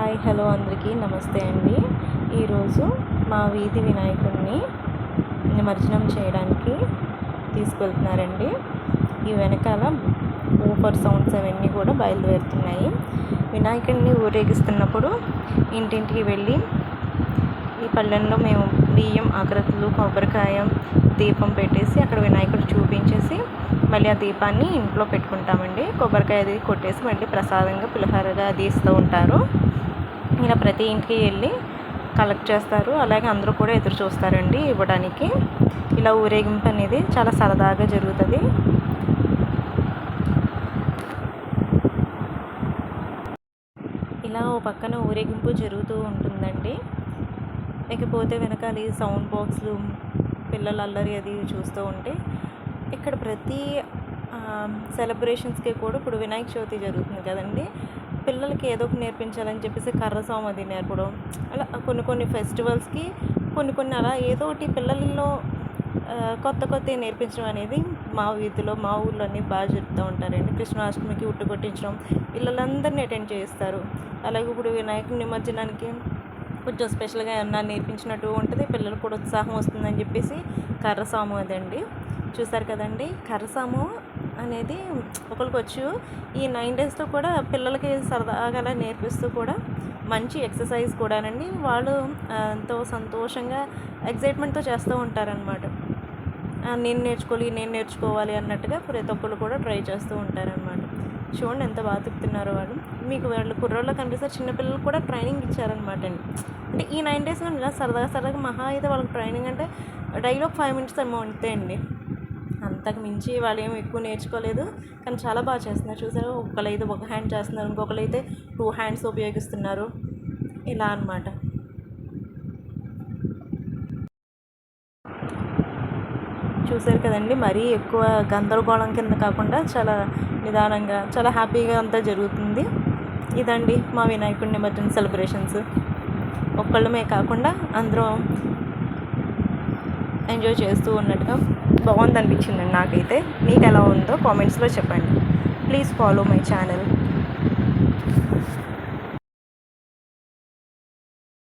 Hi hello అందరికీ నమస్తే అండి. ఈరోజు మా వీధి వినాయకుడిని నిమజ్జనం చేయడానికి తీసుకెళ్తున్నారండి. ఈ వెనకాల ఊపర్ సౌండ్స్ అవన్నీ కూడా బయలుదేరుతున్నాయి. వినాయకుడిని ఊరేగిస్తున్నప్పుడు ఇంటింటికి వెళ్ళి ఈ పళ్ళెంలో మేము బియ్యం, అగరత్తులు, కొబ్బరికాయ, దీపం పెట్టేసి అక్కడ వినాయకుడు చూపించేసి మళ్ళీ ఆ దీపాన్ని ఇంట్లో పెట్టుకుంటామండి. కొబ్బరికాయ అది కొట్టేసి మళ్ళీ ప్రసాదంగా పులిహోరగా అది ఇస్తూ ఉంటారు. ఇలా ప్రతి ఇంటికి వెళ్ళి కలెక్ట్ చేస్తారు. అలాగే అందరూ కూడా ఎదురు చూస్తారండి ఇవ్వడానికి. ఇలా ఊరేగింపు అనేది చాలా సరదాగా జరుగుతుంది. ఇలా ఓ పక్కన ఊరేగింపు జరుగుతూ ఉంటుందండి. ఇకపోతే వెనకాల ఈ సౌండ్ బాక్స్లు, పిల్లల అల్లరి అది చూస్తూ ఉంటే ఇక్కడ ప్రతి సెలబ్రేషన్స్కి కూడా ఇప్పుడు వినాయక చవితి జరుగుతుంది కదండి. పిల్లలకి ఏదో ఒకటి నేర్పించాలని చెప్పేసి కర్ర సాము అది నేర్పడం, అలా కొన్ని ఫెస్టివల్స్కి కొన్ని అలా ఏదో ఒకటి పిల్లల్లో కొత్తవి నేర్పించడం అనేది మా వీధిలో మా ఊళ్ళో అన్నీ బాగా జరుపుతూ ఉంటారండి. కృష్ణాష్టమికి ఉట్టు కొట్టించడం, పిల్లలందరినీ అటెండ్ చేస్తారు. అలాగే ఇప్పుడు వినాయకుడి నిమజ్జనానికి కొంచెం స్పెషల్గా ఏమన్నా నేర్పించినట్టు ఉంటుంది, పిల్లలకు కూడా ఉత్సాహం వస్తుందని చెప్పేసి కర్రసాము అదండి. చూసారు కదండి, కర్రసాము అనేది ఒకరికి వచ్చు. ఈ 9 డేస్లో కూడా పిల్లలకి సరదాగా అలా నేర్పిస్తూ కూడా మంచి ఎక్సర్సైజ్ కూడానండి. వాళ్ళు ఎంతో సంతోషంగా ఎగ్జైట్మెంట్తో చేస్తూ ఉంటారనమాట. నేను నేర్చుకోవాలి అన్నట్టుగా ప్రతి ఒక్కరు కూడా ట్రై చేస్తూ ఉంటారనమాట. చూడండి ఎంత బాగా తిప్పుతున్నారో వాళ్ళు. మీకు వాళ్ళు కుర్రోళ్ళు కనిపిస్తారు, చిన్నపిల్లలు కూడా ట్రైనింగ్ ఇచ్చారనమాట అండి. అంటే ఈ 9 డేస్లో ఇలా సరదాగా మహా అయితే వాళ్ళకి ట్రైనింగ్ అంటే డైలీ ఒక 5 మినిట్స్ ఏమో అంతే అండి. అంతకు మించి వాళ్ళు ఏమి ఎక్కువ నేర్చుకోలేదు, కానీ చాలా బాగా చేస్తున్నారు. చూసారు, ఒకళ్ళైతే ఒక హ్యాండ్ చేస్తున్నారు, ఇంకొకరైతే 2 హ్యాండ్స్ ఉపయోగిస్తున్నారు. ఇలా అనమాట. చూసారు కదండి, మరీ ఎక్కువ గందరగోళం కింద కాకుండా చాలా నిదానంగా చాలా హ్యాపీగా అంతా జరుగుతుంది. ఇదండి మా వినాయకుడి నిమజ్జన సెలబ్రేషన్స్. ఒక్కళ్ళమే కాకుండా అందరం ఎంజాయ్ చేస్తూ ఉన్నట్టుగా బాగుంది అనిపించిందండి నాకైతే. మీకు ఎలా ఉందో కామెంట్స్లో చెప్పండి. Please follow my channel.